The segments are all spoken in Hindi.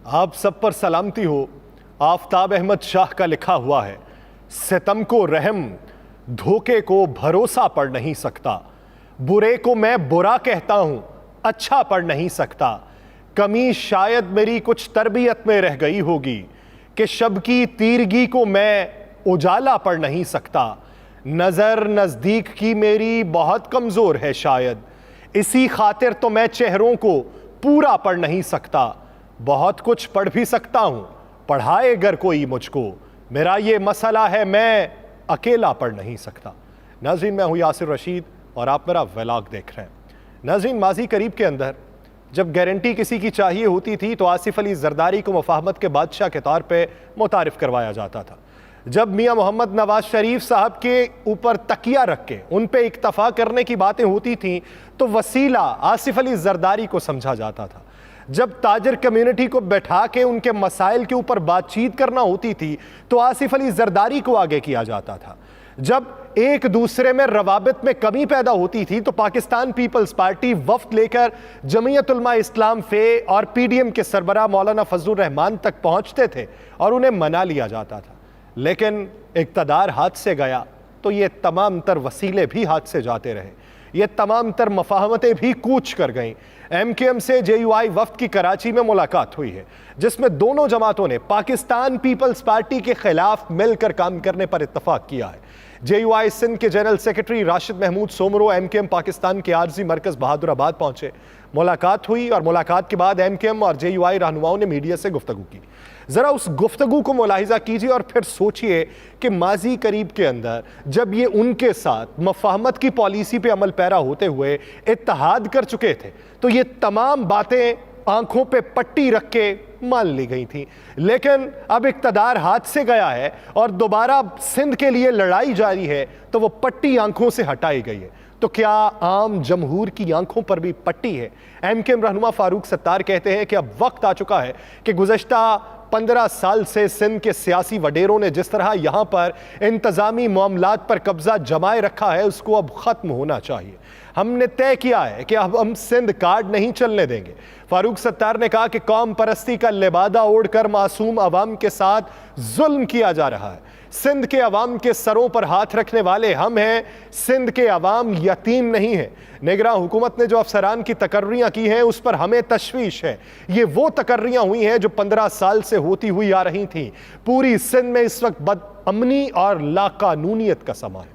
आप सब पर सलामती हो। आफताब अहमद शाह का लिखा हुआ है, सितम को रहम, धोखे को भरोसा पड़ नहीं सकता। बुरे को मैं बुरा कहता हूं, अच्छा पढ़ नहीं सकता। कमी शायद मेरी कुछ तरबियत में रह गई होगी कि शब की तीरगी को मैं उजाला पढ़ नहीं सकता। नजर नजदीक की मेरी बहुत कमजोर है शायद, इसी खातिर तो मैं चेहरों को पूरा पढ़ नहीं सकता। बहुत कुछ पढ़ भी सकता हूं, पढ़ाए अगर कोई मुझको, मेरा ये मसला है मैं अकेला पढ़ नहीं सकता। नाज़रीन, मैं हूं यासिर रशीद और आप मेरा व्लॉग देख रहे हैं। नाज़रीन, माजी करीब के अंदर जब गारंटी किसी की चाहिए होती थी तो आसिफ अली जरदारी को मुफाहमत के बादशाह के तौर पे मुतारिफ करवाया जाता था। जब मियां मोहम्मद नवाज शरीफ साहब के ऊपर तकिया रख के उन पे इक्तफा करने की बातें होती थीं तो वसीला आसिफ अली जरदारी को समझा जाता था। जब ताजर कम्युनिटी को बैठा के उनके मसाइल के ऊपर बातचीत करना होती थी तो आसिफ अली जरदारी को आगे किया जाता था। जब एक दूसरे में रवाबित में कमी पैदा होती थी तो पाकिस्तान पीपल्स पार्टी वफ्द लेकर जमीयत उलमा इस्लाम फे और पीडीएम के सरबराह मौलाना फजलुर रहमान तक पहुंचते थे और उन्हें मना लिया जाता था। लेकिन इक़्तिदार हाथ से गया तो ये तमाम तर वसीले भी हाथ से जाते रहे, ये तमाम तर मफाहमतें भी कूच कर गईं। एमकेएम से जेयूआई वफ्द की कराची में मुलाकात हुई है जिसमें दोनों जमातों ने पाकिस्तान पीपल्स पार्टी के खिलाफ मिलकर काम करने पर इत्तफाक किया है। जेयूआई सिंध के जनरल सेक्रेटरी राशिद महमूद सोमरो एमकेएम पाकिस्तान के आरजी मरकज बहादुराबाद पहुंचे। मुलाकात हुई और मुलाकात के बाद एमकेएम और जेयूआई रहनुमाओं ने मीडिया से गुफ्तगू की। जरा उस गुफ्तगू को मुलाहिजा कीजिए और फिर सोचिए कि माजी करीब के अंदर जब ये उनके साथ मफाहमत की पॉलिसी पे अमल पैरा होते हुए इत्तेहाद कर चुके थे तो ये तमाम बातें आंखों पे पट्टी रख के मान ली गई थी। लेकिन अब इक़्तिदार हाथ से गया है और दोबारा सिंध के लिए लड़ाई जारी है तो वो पट्टी आंखों से हटाई गई है। तो क्या आम जमहूर की आंखों पर भी पट्टी है? एमकेएम रहनुमा फारूक सत्तार कहते हैं कि अब वक्त आ चुका है कि गुज़श्ता 15 साल से सिंध के सियासी वडेरों ने जिस तरह यहां पर इंतजामी मामलात पर कब्जा जमाए रखा है उसको अब खत्म होना चाहिए। हमने तय किया है कि अब हम सिंध कार्ड नहीं चलने देंगे। फारूक सत्तार ने कहा कि कौम परस्ती का लिबादा ओढ़कर मासूम अवाम के साथ जुल्म किया जा रहा है। सिंध के अवाम के सरों पर हाथ रखने वाले हम हैं, सिंध के अवाम यतीम नहीं है। निगरान हुकूमत ने जो अफसरान की तकर्रियां की हैं उस पर हमें तशवीश है। ये वो तकर्रियां हुई हैं जो 15 साल से होती हुई आ रही थी। पूरी सिंध में इस वक्त बदअमनी और लाकानूनियत का समा है।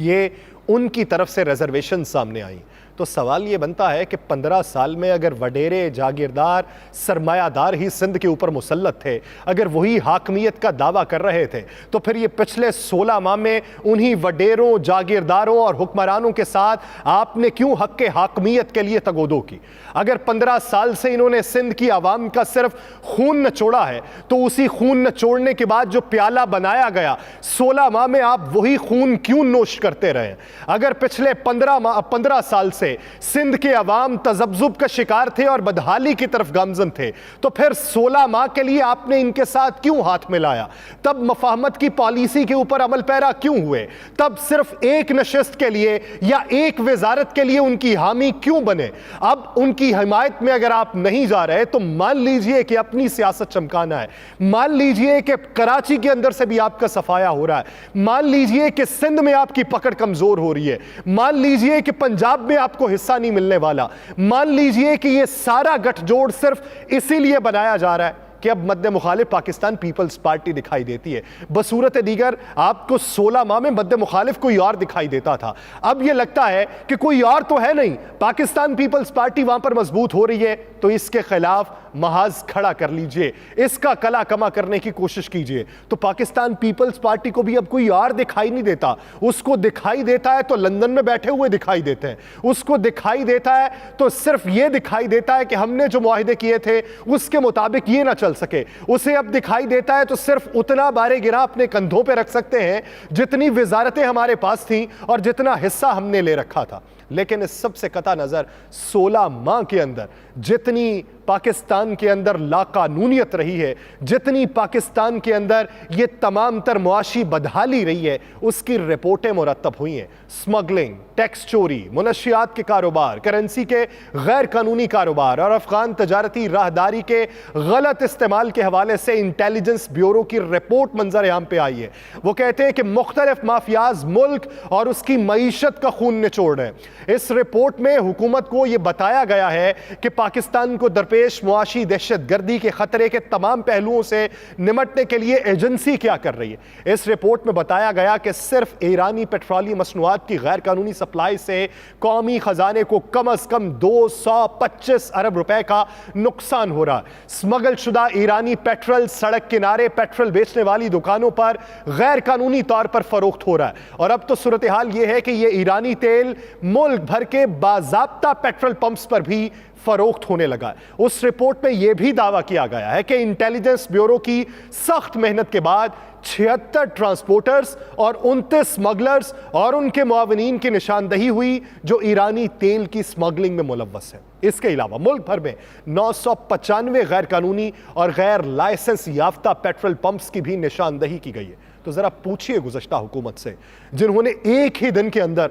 ये उनकी तरफ से रिजर्वेशन सामने आई तो सवाल ये बनता है कि 15 साल में अगर वडेरे जागीरदार सरमायादार ही सिंध के ऊपर मुसल्लत थे, अगर वही हाकमियत का दावा कर रहे थे तो फिर ये पिछले 16 माह में उन्हीं वडेरों जागीरदारों और हुक्मरानों के साथ आपने क्यों हक के हाकमियत के लिए तगोदो की? अगर 15 साल से इन्होंने सिंध की आवाम का सिर्फ खून नचोड़ा है तो उसी खून नचोड़ने के बाद जो प्याला बनाया गया 16 माह में आप वही खून क्यों नोश करते रहे? अगर पिछले 15 साल से सिंध के अवाम तजब्जुब का शिकार थे और बदहाली की तरफ गामजन थे तो फिर 16 माह के लिए आपने इनके साथ क्यों हाथ मिलाया? तब मफाहमत की पॉलिसी के ऊपर अमल पैरा क्यों हुए? तब सिर्फ एक नशिस्त के लिए या एक वजारत के लिए उनकी हामी क्यों बने? अब उनकी हिमायत में अगर आप नहीं जा रहे तो मान लीजिए कि अपनी सियासत चमकाना है, मान लीजिए कि कराची के अंदर से भी आपका सफाया हो रहा है, मान लीजिए कि सिंध में आपकी पकड़ कमजोर हो रही है, मान लीजिए कि पंजाब में आपको हिस्सा नहीं मिलने वाला, मान लीजिए कि यह सारा गठजोड़ सिर्फ इसीलिए बनाया जा रहा है कि अब मद्दे मुखालिफ पाकिस्तान पीपल्स पार्टी दिखाई देती है। बसूरत दीगर आपको 16 माह में मद्दे मुखालिफ कोई और दिखाई देता था, अब यह लगता है कि कोई और तो है नहीं, पाकिस्तान पीपल्स पार्टी वहां पर मजबूत हो रही है तो इसके खिलाफ महाज खड़ा कर लीजिए, इसका कला कमा करने की कोशिश कीजिए। तो पाकिस्तान पीपल्स पार्टी को भी अब कोई और दिखाई नहीं देता, उसको दिखाई देता है तो लंदन में बैठे हुए दिखाई देते हैं, उसको दिखाई देता है तो सिर्फ ये दिखाई देता है कि हमने जो मुआहिदे किए थे उसके मुताबिक ये ना चल सके, उसे अब दिखाई देता है तो सिर्फ उतना बारे गिरा अपने कंधों पे रख सकते हैं जितनी वजारतें हमारे पास थी और जितना हिस्सा हमने ले रखा था। लेकिन इस सबसे कता नजर 16 माह के अंदर जितनी पाकिस्तान के अंदर लाकानूनियत रही है, जितनी पाकिस्तान के अंदर ये तमाम तर मुआशी बदहाली रही है, उसकी रिपोर्टें मुरतब हुई हैं। स्मगलिंग, टैक्स चोरी, मुनशियात के कारोबार, करेंसी के गैर कानूनी कारोबार और अफगान तजारती राहदारी के गलत इस्तेमाल के हवाले से इंटेलिजेंस ब्यूरो की रिपोर्ट मंजर आम पे आई है। वो कहते हैं कि मुख्तलिफ माफियाज मुल्क और उसकी मईशत का खून निचोड़ रहे हैं। इस रिपोर्ट में हुकूमत को यह बताया गया है कि पाकिस्तान को दरपेश मुआशी दहशतगर्दी के खतरे के तमाम पहलुओं से निमटने के लिए एजेंसी क्या कर रही है। इस रिपोर्ट में बताया गया कि सिर्फ ईरानी पेट्रोलियम मसनूआत की गैर कानूनी सप्लाई से कौमी खजाने को कम अज कम 225 अरब रुपए का नुकसान हो रहा है। स्मगल शुदा ईरानी पेट्रोल सड़क किनारे पेट्रोल बेचने वाली दुकानों पर गैर कानूनी तौर पर फरोख्त हो रहा है। और अब तो सूरत हाल यह है कि यह ईरानी तेल मुल्क भर के बाज़ाब्ता पेट्रोल पंप्स पर भी फरोख्त होने लगा है। उस रिपोर्ट में यह भी दावा किया गया है कि इंटेलिजेंस ब्यूरो की सख्त मेहनत के बाद 76 ट्रांसपोर्टर्स और 29 स्मगलर्स और उनके मुआविनीन की निशानदही हुई जो ईरानी तेल की स्मगलिंग में मुलव्वस है। इसके अलावा मुल्क भर में 995 गैर कानूनी और गैर लाइसेंस याफ्ता पेट्रोल पंप्स की भी निशानदही की गई है। तो जरा पूछिए गुज़श्ता हुकूमत से, जिन्होंने एक ही दिन के अंदर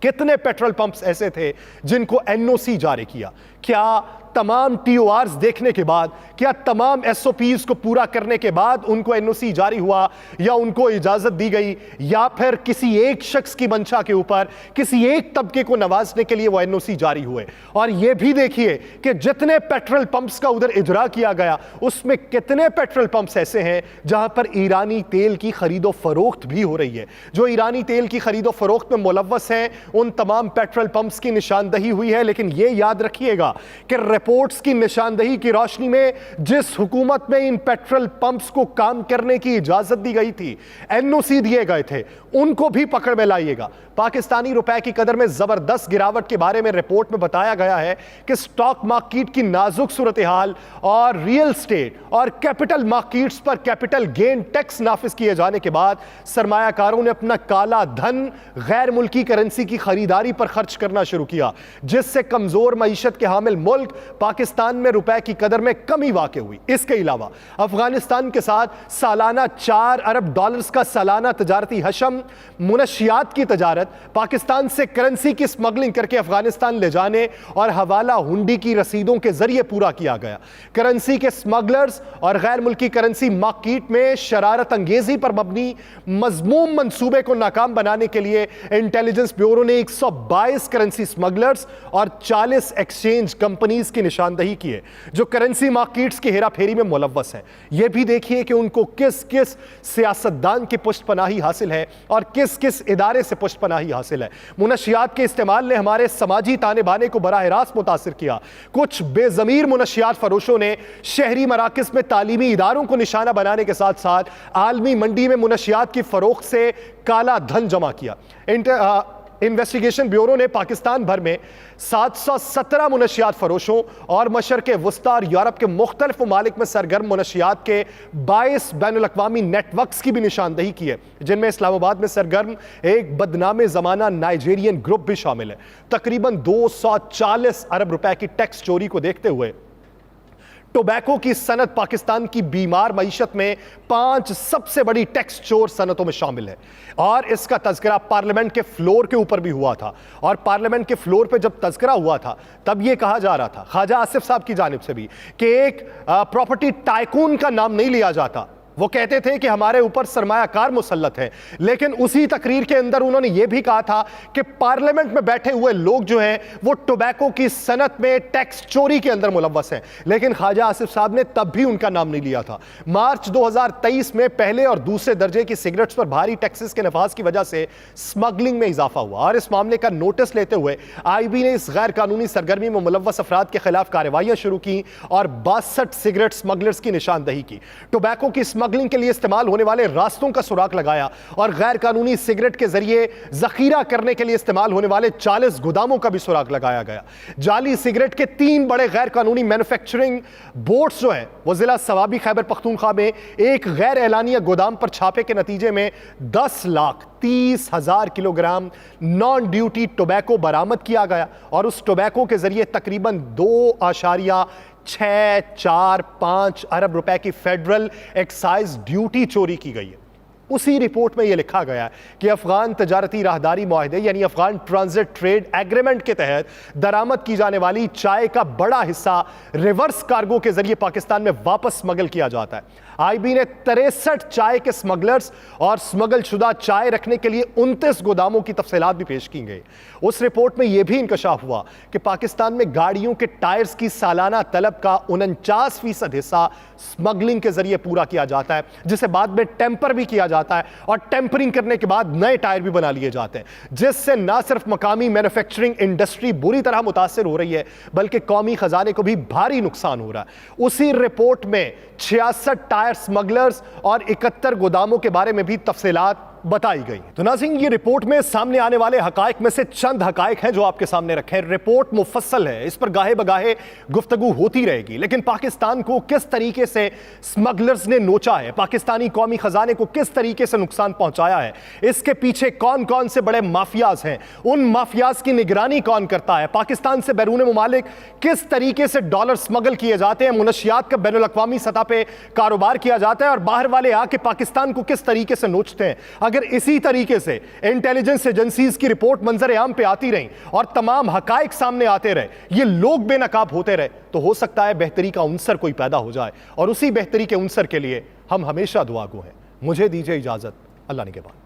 कितने पेट्रोल पंप्स ऐसे थे जिनको एनओसी जारी किया? क्या तमाम टीओआर्स देखने के बाद, क्या तमाम एसओपीज को पूरा करने के बाद उनको एनओसी जारी हुआ या उनको इजाजत दी गई, या फिर किसी एक शख्स की मंशा के ऊपर किसी एक तबके को नवाजने के लिए वो एनओसी जारी हुए? और यह भी देखिए कि जितने पेट्रोल पंप्स का उधर इजरा किया गया उसमें कितने पेट्रोल पंप्स ऐसे हैं जहां पर ईरानी तेल की खरीदो फरोख्त भी हो रही है। जो ईरानी तेल की खरीदो फरोख्त में मुलव्वस हैं उन तमाम पेट्रोल पंप्स की निशानदही हुई है। लेकिन यह याद रखिएगा कि रिपोर्ट्स की निशानदही की रोशनी में जिस हुकूमत में इन पेट्रोल पंप्स को काम करने की इजाजत दी गई थी, एनओसी दिए गए थे, उनको भी पकड़ में लाइएगा। पाकिस्तानी रुपए की कदर में जबरदस्त गिरावट के बारे में रिपोर्ट में बताया गया है कि स्टॉक मार्केट की नाजुक सूरत हाल और रियल स्टेट और कैपिटल मार्केट्स पर कैपिटल गेन टैक्स नाफिज किए जाने के बाद सरमायाकारों ने अपना काला धन गैर मुल्की करेंसी की खरीदारी पर खर्च करना शुरू किया, जिससे कमजोर मईशत के हामिल मुल्क पाकिस्तान में रुपए की कदर में कमी वाक़ हुई। इसके अलावा अफगानिस्तान के साथ सालाना 4 अरब डॉलर्स का सालाना तजारती हशम, मुनशियात की तजारत, पाकिस्तान से करेंसी की स्मगलिंग करके अफगानिस्तान ले जाने और हवाला हुंडी की रसीदों के जरिए पूरा किया गया। करेंसी के स्मगलर्स और गैर मुल्की करेंसी मार्केट में शरारत अंगेजी पर मबनी मजमूम मंसूबे को नाकाम बनाने के लिए इंटेलिजेंस ब्यूरो ने 122 करेंसी स्मगलर्स और 40 एक्सचेंज कंपनीज की निशानदही की है जो करेंसी मार्केट्स की हेराफेरी में मुलव्वस है। यह भी देखिए कि उनको किस किस सियासतदान की पुष्टपनाही हासिल है और किस किस इदारे से पुष्टपनाही हासिल है। मुनशियात के इस्तेमाल ने हमारे समाजी ताने बाने को बराह रास्त मुतासिर किया। कुछ बेजमीर मुनशियात फरोशों ने शहरी मराकज में तालीमी इदारों को निशाना बनाने के साथ साथ आलमी मंडी में मुनशियात की फरोख्त से काला धन जमा किया। इन्वेस्टिगेशन ब्यूरो ने पाकिस्तान भर में 717 मुनशियात फरोशों और मशरक़ वस्ता और यूरोप के मुख्तलिफ ममालिक में सरगर्म मुनशियात के 22 बैनुल-अक़वामी नेटवर्क्स की भी निशानदही की है, जिनमें इस्लामाबाद में सरगर्म एक बदनामे ज़माना नाइजीरियन ग्रुप भी शामिल है। तकरीबन 240 अरब रुपए की टैक्स चोरी को देखते हुए टोबैको की सनत पाकिस्तान की बीमार मईशत में 5 सबसे बड़ी टैक्स चोर सनतों में शामिल है। और इसका तज़किरा पार्लियामेंट के फ्लोर के ऊपर भी हुआ था। और पार्लियामेंट के फ्लोर पे जब तज़किरा हुआ था तब यह कहा जा रहा था ख्वाजा आसिफ साहब की जानिब से भी कि एक प्रॉपर्टी टाइकून का नाम नहीं लिया जाता। वो कहते थे कि हमारे ऊपर सरमायाकार मुसल्लत है, लेकिन उसी तकरीर के अंदर उन्होंने यह भी कहा था कि पार्लियामेंट में बैठे हुए लोग जो हैं वो टोबैको की सनत में टैक्स चोरी के अंदर मुलव्वस हैं। लेकिन ख्वाजा आसिफ साहब ने तब भी उनका नाम नहीं लिया था। मार्च 2023 में पहले और दूसरे दर्जे की सिगरेट्स पर भारी टैक्सेस के नफाज की वजह से स्मगलिंग में इजाफा हुआ और इस मामले का नोटिस लेते हुए IB ने इस गैर कानूनी सरगर्मी में मुलव्वस अफराद के खिलाफ कार्रवाइयां शुरू की और 62 सिगरेट स्मगलर्स की निशानदही की। टोबैको की स्मगलिंग के लिए इस्तेमाल होने वाले रास्तों का सुराग लगाया और गैर कानूनी सिगरेट के जरिए जखीरा करने के लिए इस्तेमाल होने वाले 40 गोदामों का भी सुराग लगाया गया। जाली सिगरेट के 3 बड़े गैर कानूनी मैन्युफैक्चरिंग बोर्ड्स जो हैं वो जिला सवाबी खैबर पख्तूनख्वा में एक गैर एलानिया गोदाम पर छापे के नतीजे में 10,30,000 किलोग्राम नॉन ड्यूटी टोबैको बरामद किया गया और उस टोबैको के जरिए तकरीबन 2.645 अरब रुपए की फेडरल एक्साइज ड्यूटी चोरी की गई है। उसी रिपोर्ट में यह लिखा गया है कि अफगान तजारती राहदारी मुआहदे यानी अफगान ट्रांजिट ट्रेड एग्रीमेंट के तहत दरामद की जाने वाली चाय का बड़ा हिस्सा रिवर्स कार्गो के जरिए पाकिस्तान में वापस स्मगल किया जाता है। आईबी ने 63 चाय के स्मगलर्स और स्मगल शुदा चाय रखने के लिए 29 गोदामों की तफसीलात भी पेश की गई। उस रिपोर्ट में यह भी इंकशाफ हुआ कि पाकिस्तान में गाड़ियों के टायर्स की सालाना तलब का 49% हिस्सा स्मगलिंग के जरिए पूरा किया जाता है, जिसे बाद में टेम्पर भी किया जाता है और टेम्परिंग करने के बाद नए टायर भी बना लिए जाते हैं, जिससे ना सिर्फ मकामी मैन्युफैक्चरिंग इंडस्ट्री बुरी तरह मुतासिर हो रही है बल्कि कौमी खजाने को भी भारी नुकसान हो रहा है। उसी रिपोर्ट में 66 टायर स्मगलर्स और 71 गोदामों के बारे में भी तफसीलात बताई गई। तो नाज़रीन, ये रिपोर्ट में सामने आने वाले हकायक में से चंद हकायक हैं जो आपके सामने रखे हैं। रिपोर्ट मुफस्सल है, इस पर गाहे बगाहे गुफ्तगू होती रहेगी, लेकिन पाकिस्तान को किस तरीके से स्मगलर्स ने नोचा है, पाकिस्तानी कौमी खजाने को किस तरीके से नुकसान पहुंचाया है, इसके पीछे कौन कौन से बड़े माफियाज हैं, उन माफियाज की निगरानी कौन करता है, पाकिस्तान से बैरून मुमालिक किस तरीके से डॉलर स्मगल किए जाते हैं, मुनशियात का बैनुल अक़वामी सतह पे कारोबार किया जाता है और बाहर वाले आके पाकिस्तान को किस तरीके से नोचते हैं। अगर इसी तरीके से इंटेलिजेंस एजेंसीज की रिपोर्ट मंजर आम पे आती रही और तमाम हकायक सामने आते रहे, ये लोग बेनकाब होते रहे, तो हो सकता है बेहतरी का उनसर कोई पैदा हो जाए और उसी बेहतरी के उनसर के लिए हम हमेशा दुआगो हैं। मुझे दीजिए इजाजत, अल्लाह निगहबान।